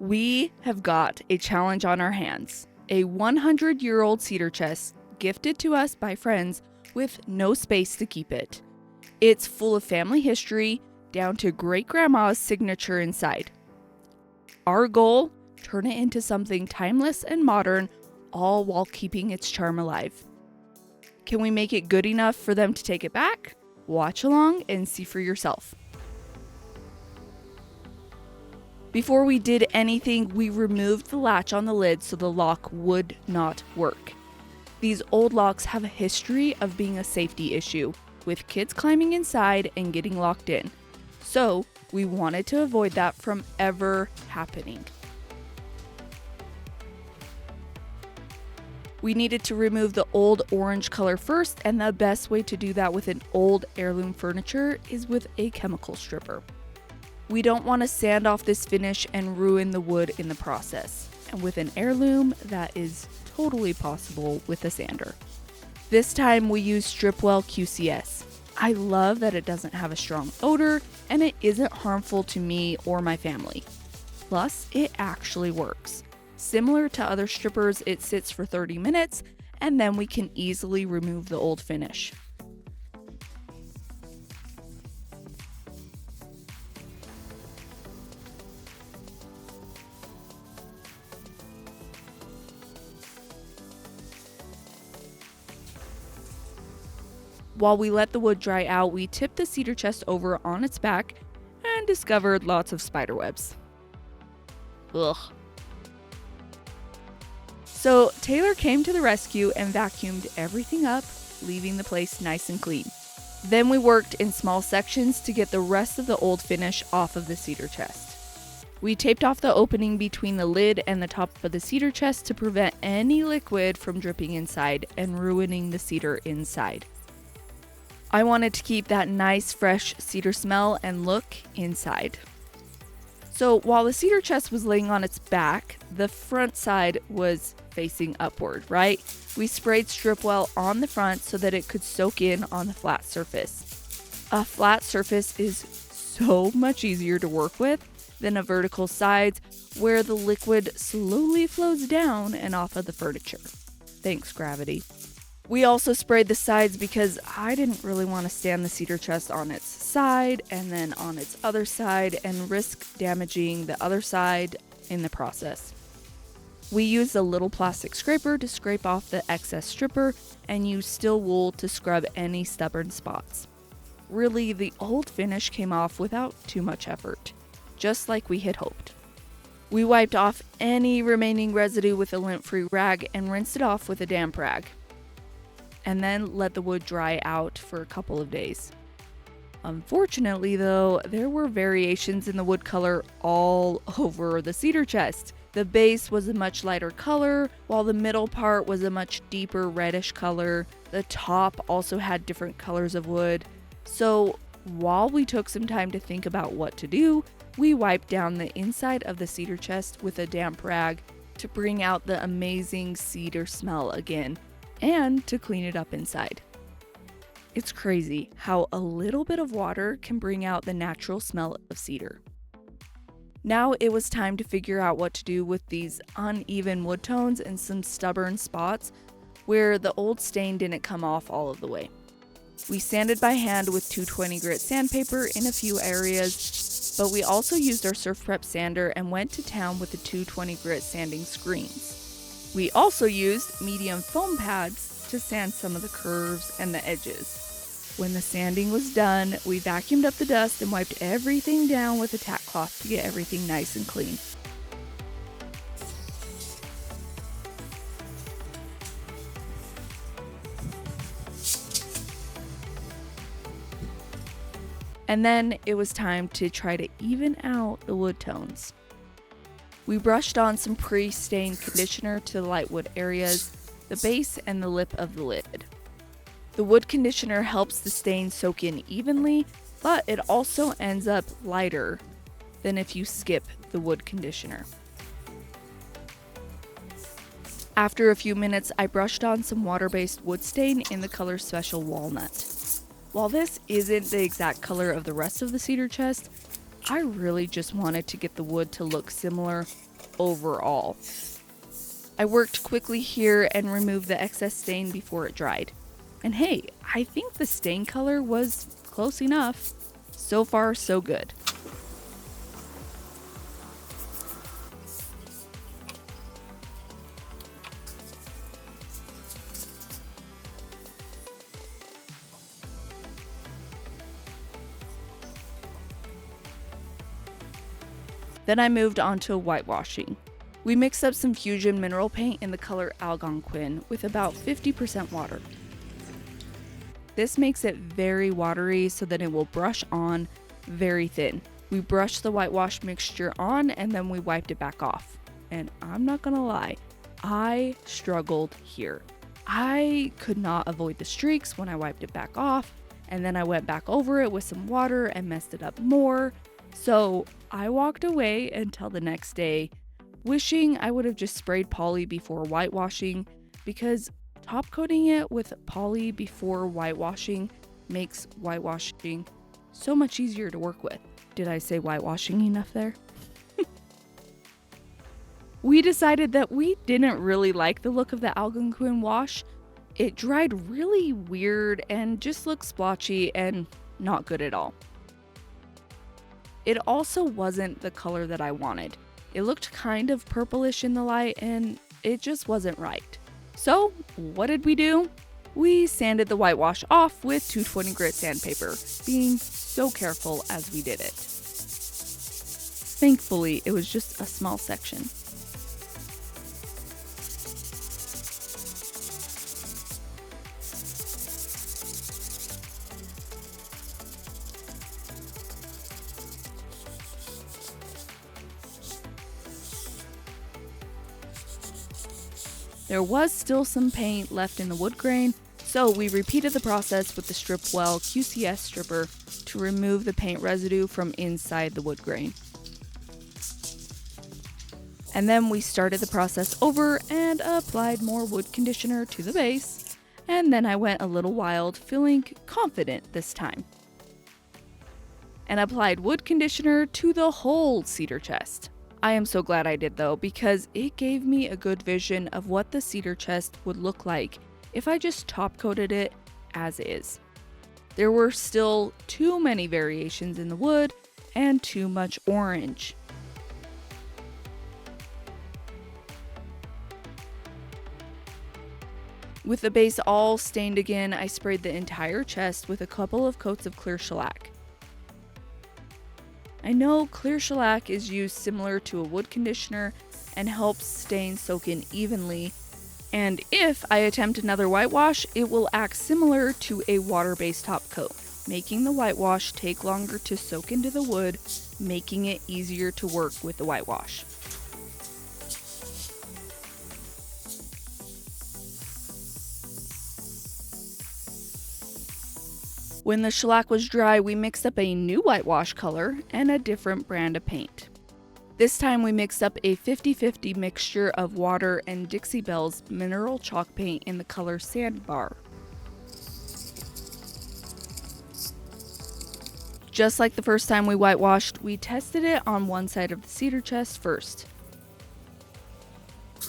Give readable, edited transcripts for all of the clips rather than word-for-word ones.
We have got a challenge on our hands. A 100-year-old cedar chest gifted to us by friends with no space to keep it. It's full of family history, down to great-grandma's signature inside. Our goal? Turn it into something timeless and modern, all while keeping its charm alive. Can we make it good enough for them to take it back? Watch along and see for yourself. Before we did anything, we removed the latch on the lid so the lock would not work. These old locks have a history of being a safety issue, with kids climbing inside and getting locked in. So, we wanted to avoid that from ever happening. We needed to remove the old orange color first, and the best way to do that with an old heirloom furniture is with a chemical stripper. We don't want to sand off this finish and ruin the wood in the process. And with an heirloom, that is totally possible with a sander. This time we use Stripwell QCS. I love that it doesn't have a strong odor and it isn't harmful to me or my family. Plus, it actually works. Similar to other strippers, it sits for 30 minutes and then we can easily remove the old finish. While we let the wood dry out, we tipped the cedar chest over on its back and discovered lots of spider webs. Ugh. So Taylor came to the rescue and vacuumed everything up, leaving the place nice and clean. Then we worked in small sections to get the rest of the old finish off of the cedar chest. We taped off the opening between the lid and the top of the cedar chest to prevent any liquid from dripping inside and ruining the cedar inside. I wanted to keep that nice fresh cedar smell and look inside. So while the cedar chest was laying on its back, the front side was facing upward, right? We sprayed Stripwell on the front so that it could soak in on the flat surface. A flat surface is so much easier to work with than a vertical sides where the liquid slowly flows down and off of the furniture. Thanks, gravity. We also sprayed the sides because I didn't really want to stand the cedar chest on its side and then on its other side and risk damaging the other side in the process. We used a little plastic scraper to scrape off the excess stripper and used steel wool to scrub any stubborn spots. Really, the old finish came off without too much effort, just like we had hoped. We wiped off any remaining residue with a lint-free rag and rinsed it off with a damp rag, and then let the wood dry out for a couple of days. Unfortunately though, there were variations in the wood color all over the cedar chest. The base was a much lighter color, while the middle part was a much deeper reddish color. The top also had different colors of wood. So while we took some time to think about what to do, we wiped down the inside of the cedar chest with a damp rag to bring out the amazing cedar smell again, and to clean it up inside. It's crazy how a little bit of water can bring out the natural smell of cedar. Now it was time to figure out what to do with these uneven wood tones and some stubborn spots where the old stain didn't come off all of the way. We sanded by hand with 220 grit sandpaper in a few areas, but we also used our Surf Prep sander and went to town with the 220 grit sanding screens. We also used medium foam pads to sand some of the curves and the edges. When the sanding was done, we vacuumed up the dust and wiped everything down with a tack cloth to get everything nice and clean. And then it was time to try to even out the wood tones. We brushed on some pre-stained conditioner to the light wood areas, the base, and the lip of the lid. The wood conditioner helps the stain soak in evenly, but it also ends up lighter than if you skip the wood conditioner. After a few minutes, I brushed on some water-based wood stain in the color Special Walnut. While this isn't the exact color of the rest of the cedar chest, I really just wanted to get the wood to look similar overall. I worked quickly here and removed the excess stain before it dried. And hey, I think the stain color was close enough. So far, so good. Then I moved on to whitewashing. We mixed up some Fusion mineral paint in the color Algonquin with about 50% water. This makes it very watery so that it will brush on very thin. We brushed the whitewash mixture on and then we wiped it back off. And I'm not gonna lie, I struggled here. I could not avoid the streaks when I wiped it back off, and then I went back over it with some water and messed it up more. So I walked away until the next day, wishing I would have just sprayed poly before whitewashing, because top coating it with poly before whitewashing makes whitewashing so much easier to work with. Did I say whitewashing enough there? We decided that we didn't really like the look of the Algonquin wash. It dried really weird and just looked splotchy and not good at all. It also wasn't the color that I wanted. It looked kind of purplish in the light and it just wasn't right. So what did we do? We sanded the whitewash off with 220 grit sandpaper, being so careful as we did it. Thankfully, it was just a small section. There was still some paint left in the wood grain, so we repeated the process with the Strip Well QCS stripper to remove the paint residue from inside the wood grain. And then we started the process over and applied more wood conditioner to the base, and then I went a little wild, feeling confident this time, and applied wood conditioner to the whole cedar chest. I am so glad I did though, because it gave me a good vision of what the cedar chest would look like if I just top coated it as is. There were still too many variations in the wood and too much orange. With the base all stained again, I sprayed the entire chest with a couple of coats of clear shellac. I know clear shellac is used similar to a wood conditioner and helps stains soak in evenly, and if I attempt another whitewash, it will act similar to a water-based top coat, making the whitewash take longer to soak into the wood, making it easier to work with the whitewash. When the shellac was dry, we mixed up a new whitewash color and a different brand of paint. This time we mixed up a 50-50 mixture of water and Dixie Belle's mineral chalk paint in the color Sandbar. Just like the first time we whitewashed, we tested it on one side of the cedar chest first.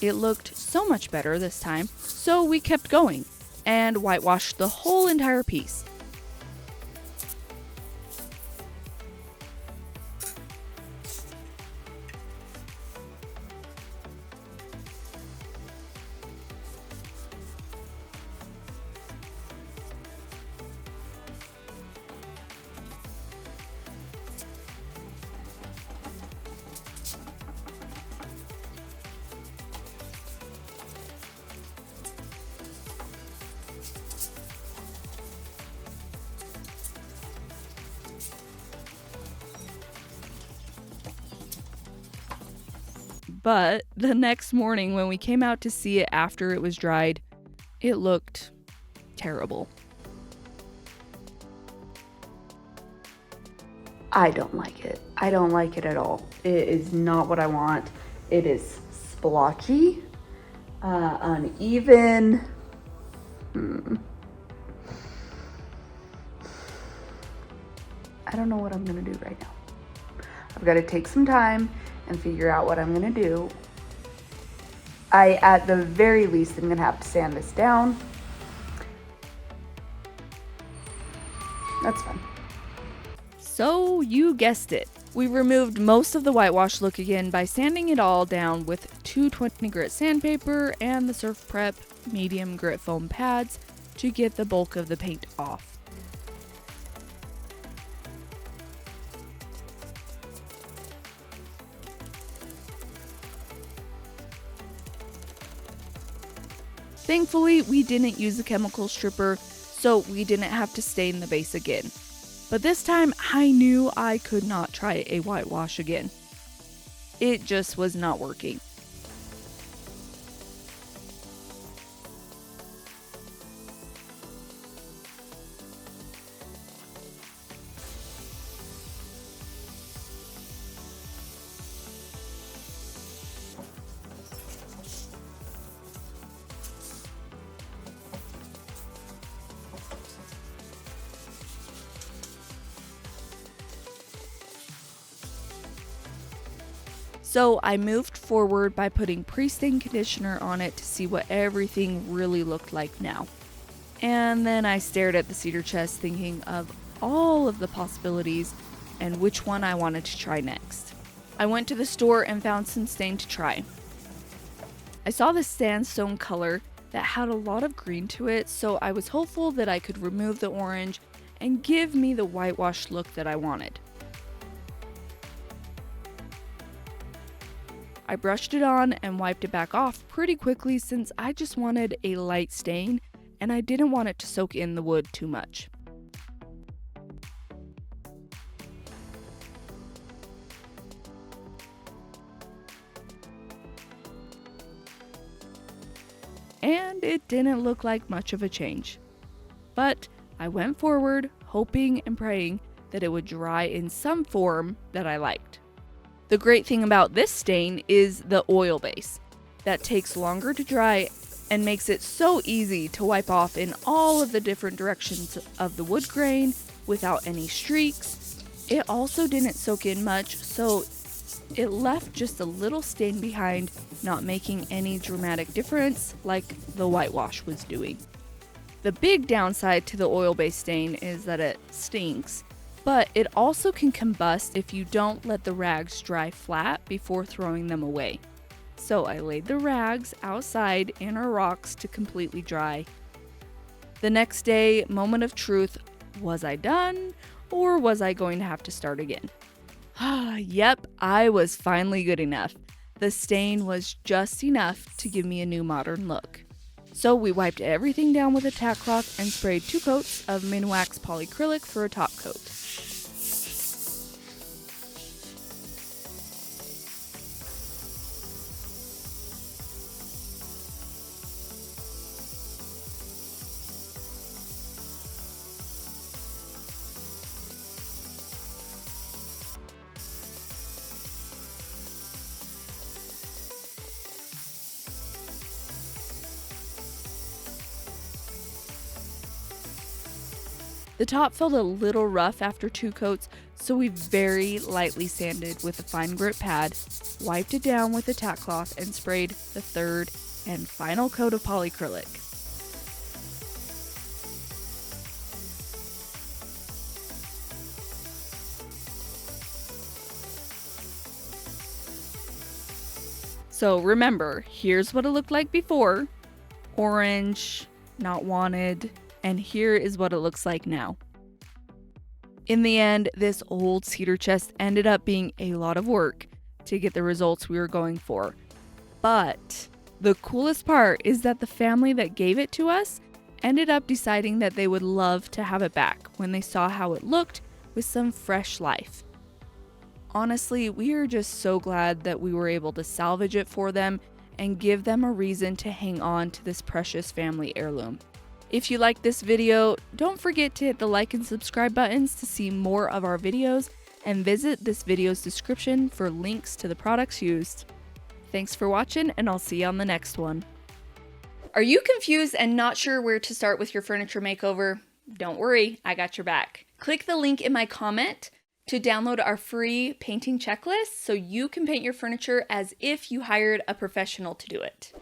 It looked so much better this time, so we kept going and whitewashed the whole entire piece. But the next morning when we came out to see it after it was dried, it looked terrible. I don't like it. I don't like it at all. It is not what I want. It is splotchy, uneven. I don't know what I'm gonna do right now. I've got to take some time and figure out what I'm gonna do. I, at the very least, am gonna have to sand this down. That's fun. So you guessed it. We removed most of the whitewash look again by sanding it all down with 220 grit sandpaper and the Surf Prep medium grit foam pads to get the bulk of the paint off. Thankfully, we didn't use the chemical stripper, so we didn't have to stain the base again. But this time, I knew I could not try a whitewash again. It just was not working. So I moved forward by putting pre-stain conditioner on it to see what everything really looked like now. And then I stared at the cedar chest thinking of all of the possibilities and which one I wanted to try next. I went to the store and found some stain to try. I saw this sandstone color that had a lot of green to it, so I was hopeful that I could remove the orange and give me the whitewash look that I wanted. I brushed it on and wiped it back off pretty quickly since I just wanted a light stain and I didn't want it to soak in the wood too much. And it didn't look like much of a change. But I went forward, hoping and praying that it would dry in some form that I liked. The great thing about this stain is the oil base. That takes longer to dry and makes it so easy to wipe off in all of the different directions of the wood grain without any streaks. It also didn't soak in much, so it left just a little stain behind, not making any dramatic difference like the whitewash was doing. The big downside to the oil-based stain is that it stinks, but it also can combust if you don't let the rags dry flat before throwing them away. So I laid the rags outside in our rocks to completely dry. The next day, moment of truth, was I done or was I going to have to start again? Yep, I was finally good enough. The stain was just enough to give me a new modern look. So we wiped everything down with a tack cloth and sprayed 2 coats of Minwax polyacrylic for a top coat. The top felt a little rough after 2 coats, so we very lightly sanded with a fine grit pad, wiped it down with a tack cloth, and sprayed the 3rd and final coat of polyacrylic. So remember, here's what it looked like before. Orange, not wanted. And here is what it looks like now. In the end, this old cedar chest ended up being a lot of work to get the results we were going for. But the coolest part is that the family that gave it to us ended up deciding that they would love to have it back when they saw how it looked with some fresh life. Honestly, we are just so glad that we were able to salvage it for them and give them a reason to hang on to this precious family heirloom. If you like this video, don't forget to hit the like and subscribe buttons to see more of our videos and visit this video's description for links to the products used. Thanks for watching, and I'll see you on the next one. Are you confused and not sure where to start with your furniture makeover? Don't worry, I got your back. Click the link in my comment to download our free painting checklist so you can paint your furniture as if you hired a professional to do it.